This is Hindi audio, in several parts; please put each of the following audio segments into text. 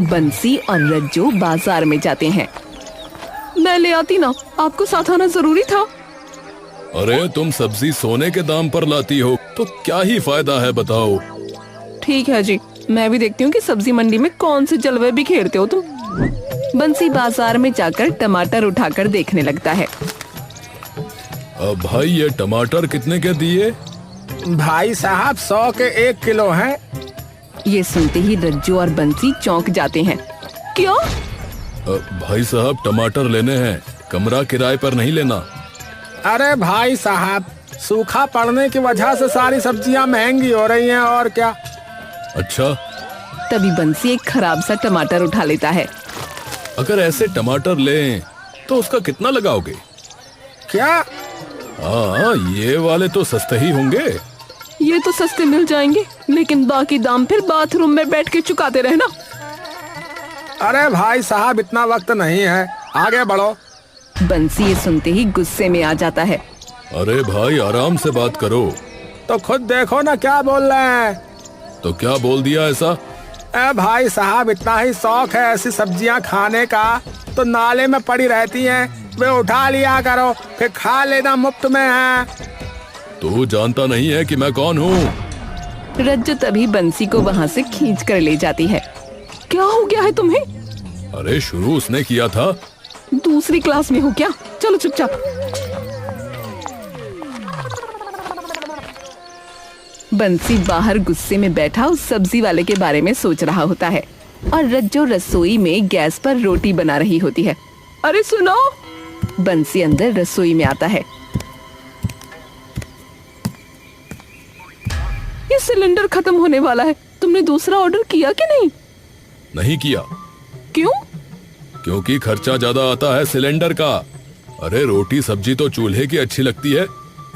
बंसी और रज्जू बाजार में जाते हैं। मैं ले आती ना, आपको साथ आना जरूरी था। अरे तुम सब्जी सोने के दाम पर लाती हो तो क्या ही फायदा है बताओ। ठीक है जी, मैं भी देखती हूँ कि सब्जी मंडी में कौन से जलवे बिखेरते हो तुम। बंसी बाजार में जाकर टमाटर उठाकर देखने लगता है। अब भाई ये टमाटर कितने के दिए? भाई साहब 100 के 1 किलो हैं। ये सुनते ही रज्जू और बंसी चौंक जाते हैं। क्या? भाई साहब टमाटर लेने हैं, कमरा किराए पर नहीं लेना। अरे भाई साहब, सूखा पड़ने की वजह से सारी सब्जियां महंगी हो रही हैं और क्या। अच्छा, तभी बंसी एक खराब सा टमाटर उठा लेता है। अगर ऐसे टमाटर लें तो उसका कितना लगाओगे? क्या? हाँ, ये वाले तो सस्ते ही होंगे। ये तो सस्ते मिल जाएंगे, लेकिन बाकी दाम फिर बाथरूम में बैठ के चुकाते रहना। अरे भाई साहब, इतना वक्त नहीं है, आगे बढ़ो। बंसी ये सुनते ही गुस्से में आ जाता है। अरे भाई आराम से बात करो। तो खुद देखो ना क्या बोल रहे हैं। तो क्या बोल दिया ऐसा? भाई साहब, इतना ही शौक है ऐसी सब्जियां खाने का तो नाले में पड़ी रहती हैं, वे उठा लिया करो, फिर खा लेना, मुफ्त में है। तू जानता नहीं है कि मैं कौन हूँ? रज्जू तभी बंसी को वहाँ से खींच कर ले जाती है। क्या हो गया है तुम्हें? अरे शुरू उसने किया था। दूसरी क्लास में हो क्या? चलो चुपचाप। बंसी बाहर गुस्से में बैठा उस सब्जी वाले के बारे में सोच रहा होता है और रज्जू रसोई में गैस पर रोटी बना रही होती है। अरे सुनो! बंसी अंदर रसोई में आता है। ये सिलेंडर खत्म होने वाला है, तुमने दूसरा ऑर्डर किया कि नहीं? नहीं किया। क्यों? क्योंकि खर्चा ज्यादा आता है सिलेंडर का। अरे रोटी सब्जी तो चूल्हे की अच्छी लगती है,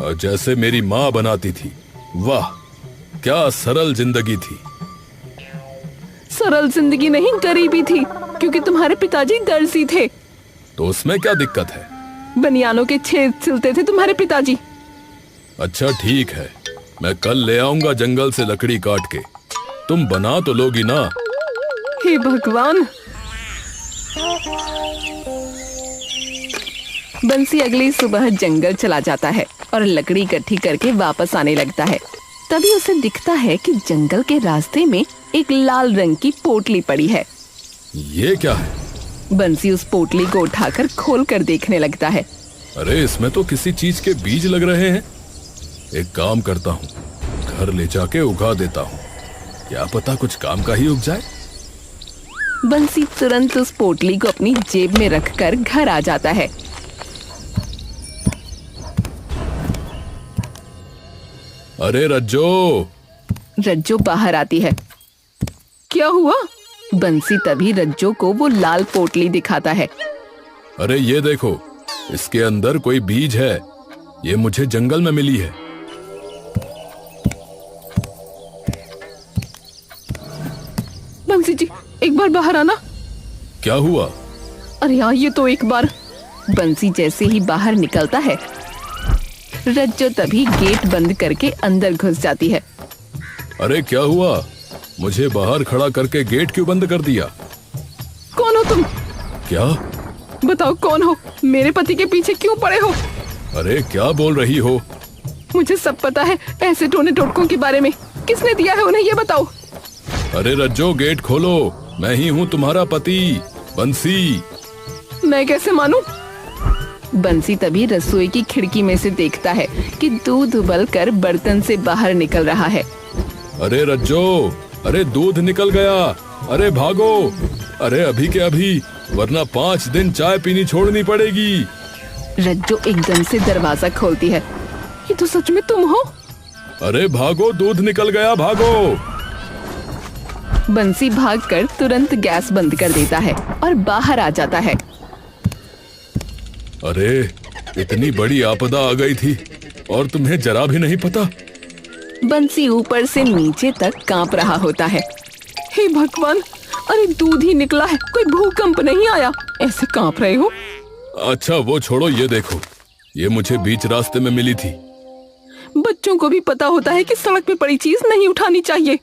और जैसे मेरी माँ बनाती थी, वाह क्या सरल जिंदगी थी। सरल जिंदगी नहीं, गरीबी थी, क्योंकि तुम्हारे पिताजी दर्जी थे। तो उसमें क्या दिक्कत है? बनियानों के छेद सिलते थे तुम्हारे पिताजी। अच्छा ठीक है, मैं कल ले आऊंगा जंगल से लकड़ी काट के, तुम बना तो लोगी ना। हे भगवान! बंसी अगली सुबह जंगल चला जाता है और लकड़ी इकट्ठी करके वापस आने लगता है। तभी उसे दिखता है कि जंगल के रास्ते में एक लाल रंग की पोटली पड़ी है। ये क्या है? बंसी उस पोटली को उठाकर खोल कर देखने लगता है। अरे इसमें तो किसी चीज के बीज लग रहे हैं। एक काम करता हूँ, घर ले जाके उगा देता हूँ, क्या पता कुछ काम का ही उग जाए। बंसी तुरंत उस पोटली को अपनी जेब में रखकर घर आ जाता है। अरे रज्जो! रज्जो बाहर आती है। क्या हुआ? बंसी तभी रज्जो को वो लाल पोटली दिखाता है। अरे ये देखो, इसके अंदर कोई बीज है, ये मुझे जंगल में मिली है। बंसी जी, एक बार बाहर आना। क्या हुआ? अरे यार, ये तो एक बार। बंसी जैसे ही बाहर निकलता है, रज्जो तभी गेट बंद करके अंदर घुस जाती है। अरे क्या हुआ? मुझे बाहर खड़ा करके गेट क्यों बंद कर दिया? कौन हो तुम? क्या? बताओ कौन हो? मेरे पति के पीछे क्यों पड़े हो? अरे क्या बोल रही हो? मुझे सब पता है ऐसे टोने टोटकों के बारे में। किसने दिया है उन्हें, ये बताओ। अरे रज्जो गेट खोलो, मैं ही हूँ तुम्हारा पति, बंसी। मैं कैसे मानूं? बंसी तभी रसोई की खिड़की में से देखता है कि दूध उबलकर बर्तन से बाहर निकल रहा है। अरे रज्जो, अरे दूध निकल गया, अरे भागो, अरे अभी के अभी, वरना 5 दिन चाय पीनी छोड़नी पड़ेगी। रज्जो एकदम से दरवाजा खोलती है। ये तो सच में तुम हो? अरे भागो, दूध निकल गया, भागो। बंसी भागकर तुरंत गैस बंद कर देता है और बाहर आ जाता है। अरे इतनी बड़ी आपदा आ गई थी और तुम्हें जरा भी नहीं पता। बंसी ऊपर से नीचे तक कांप रहा होता है। हे भगवान! अरे दूध ही निकला है, कोई भूकंप नहीं आया, ऐसे कांप रहे हो? अच्छा वो छोड़ो, ये देखो, ये मुझे बीच रास्ते में मिली थी। बच्चों को भी पता होता है कि सड़क पे पड़ी चीज नहीं उठानी चाहिए।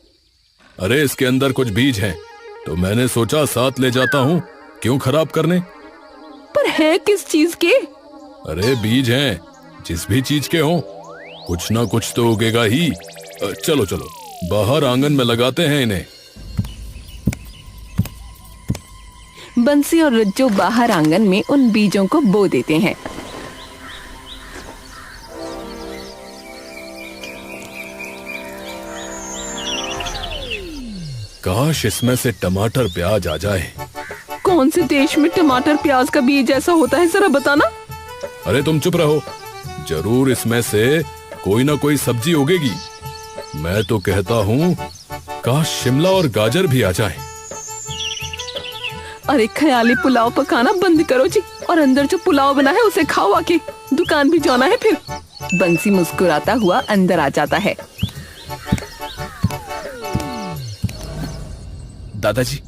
अरे इसके अंदर कुछ बीज हैं, तो मैंने सोचा साथ ले जाता हूँ, क्यों खराब करने। पर है किस चीज के? अरे बीज हैं, जिस भी चीज के हों, कुछ ना कुछ तो उगेगा ही। चलो चलो बाहर आंगन में लगाते हैं इन्हें। बंसी और रज्जो बाहर आंगन में उन बीजों को बो देते हैं। काश इसमें से टमाटर प्याज आ जाए। कौन से देश में टमाटर प्याज का बीज ऐसा होता है, जरा बताना। अरे तुम चुप रहो, जरूर इसमें से कोई ना कोई सब्जी उगेगी। मैं तो कहता हूँ काश शिमला और गाजर भी आ जाए। अरे ख्याली पुलाव पकाना बंद करो जी, और अंदर जो पुलाव बना है उसे खाओ आके, दुकान भी जाना है फिर। बंसी मुस्कुराता हुआ अंदर आ जाता है। दादाजी,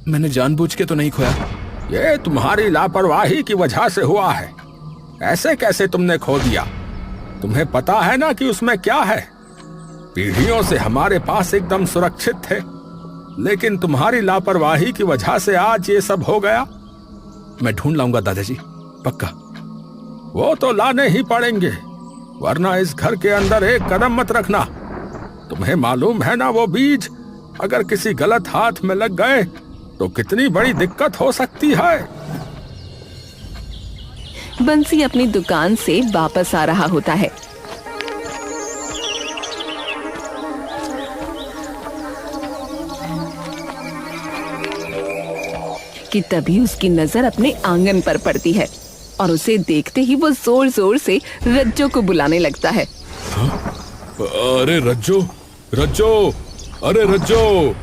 मैंने जानबूझ के तो नहीं खोया। ये तुम्हारी लापरवाही की वजह से हुआ है। ऐसे कैसे तुमने खो दिया? तुम्हें पता है ना कि उसमें क्या है? पीढ़ियों से हमारे पास एकदम सुरक्षित थे, लेकिन तुम्हारी लापरवाही की वजह से आज ये सब हो गया। मैं ढूंढ लाऊंगा दादाजी, पक्का। वो तो लाने ही पड़ेंगे, वरना इस घर के अंदर एक कदम मत रखना। तुम्हें मालूम है ना, वो बीज अगर किसी गलत हाथ में लग गए तो कितनी बड़ी दिक्कत हो सकती है। बंसी अपनी दुकान से वापस आ रहा होता है कि तभी उसकी नजर अपने आंगन पर पड़ती है और उसे देखते ही वो जोर जोर से रज्जो को बुलाने लगता है। अरे रज्जो, रज्जो, अरे रज्जो।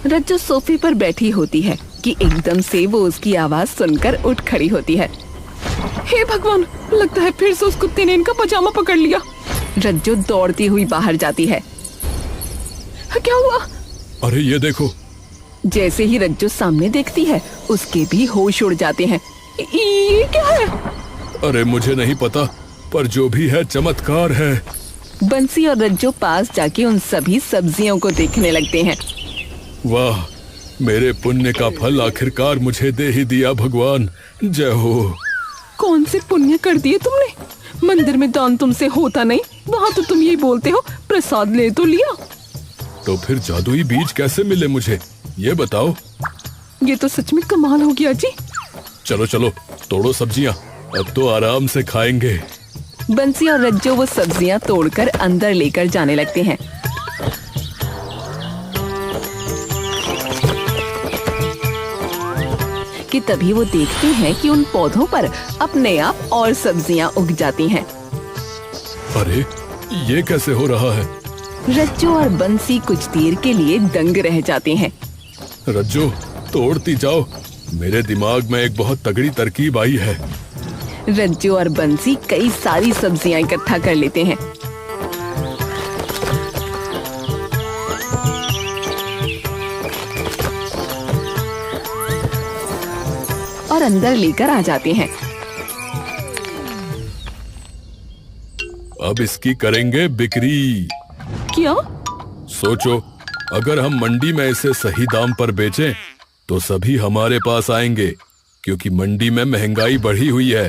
रज्जो सोफे पर बैठी होती है कि एकदम से वो उसकी आवाज सुनकर उठ खड़ी होती है। हे भगवान, लगता है फिर से उस कुत्ते ने इनका पजामा पकड़ लिया। रज्जो दौड़ती हुई बाहर जाती है। क्या हुआ? अरे ये देखो। जैसे ही रज्जो सामने देखती है, उसके भी होश उड़ जाते हैं। ये क्या है? अरे मुझे नहीं पता, पर जो भी है चमत्कार है। बंसी और रज्जो पास जाके उन सभी सब्जियों को देखने लगते हैं। वाह, मेरे पुण्य का फल आखिरकार मुझे दे ही दिया भगवान, जय हो। कौन से पुण्य कर दिए तुमने? मंदिर में दान तुमसे होता नहीं, वहाँ तो तुम यही बोलते हो प्रसाद ले तो लिया। तो फिर जादुई बीज कैसे मिले मुझे, ये बताओ। ये तो सच में कमाल हो गया जी। चलो चलो तोड़ो सब्जियाँ, अब तो आराम से खाएंगे। बंसी और रज्जो वो सब्जियां तोड़कर अंदर लेकर जाने लगते हैं। कि तभी वो देखते हैं कि उन पौधों पर अपने आप और सब्जियां उग जाती हैं। अरे ये कैसे हो रहा है? रज्जो और बंसी कुछ देर के लिए दंग रह जाते हैं। रज्जो तोड़ती जाओ, मेरे दिमाग में एक बहुत तगड़ी तरकीब आई है। रज्जो और बंसी कई सारी सब्जियां इकट्ठा कर लेते हैं। और अंदर लेकर आ जाते हैं। अब इसकी करेंगे बिक्री। क्या? सोचो, अगर हम मंडी में इसे सही दाम पर बेचें तो सभी हमारे पास आएंगे, क्योंकि मंडी में महंगाई बढ़ी हुई है।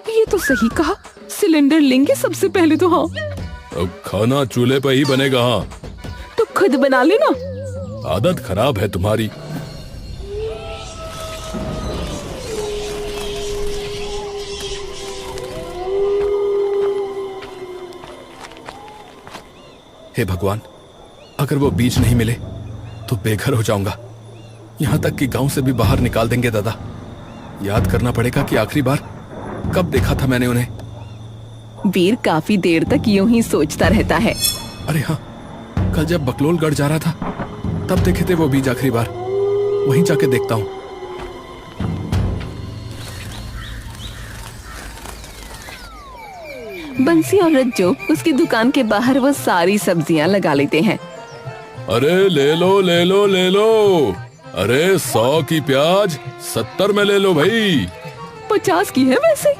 ये तो सही कहा, सिलेंडर लेंगे सबसे पहले तो। हाँ, अब खाना चूल्हे पर ही बनेगा। हाँ, तो खुद बना लेना। आदत खराब है तुम्हारी। हे भगवान, अगर वो बीज नहीं मिले तो बेघर हो जाऊंगा। यहाँ तक कि गांव से भी बाहर निकाल देंगे दादा। याद करना पड़ेगा कि आखिरी बार कब देखा था मैंने उन्हें। वीर काफी देर तक यूं ही सोचता रहता है। अरे हाँ, कल जब बकलोलगढ़ जा रहा था तब देखे थे वो बीज आखिरी बार। वहीं जाके देखता हूँ। बंसी और रज्जो उसकी दुकान के बाहर वो सारी सब्जियां लगा लेते हैं। अरे ले लो ले लो ले लो। अरे 100 की प्याज 70 में ले लो भाई। 50 की है वैसे।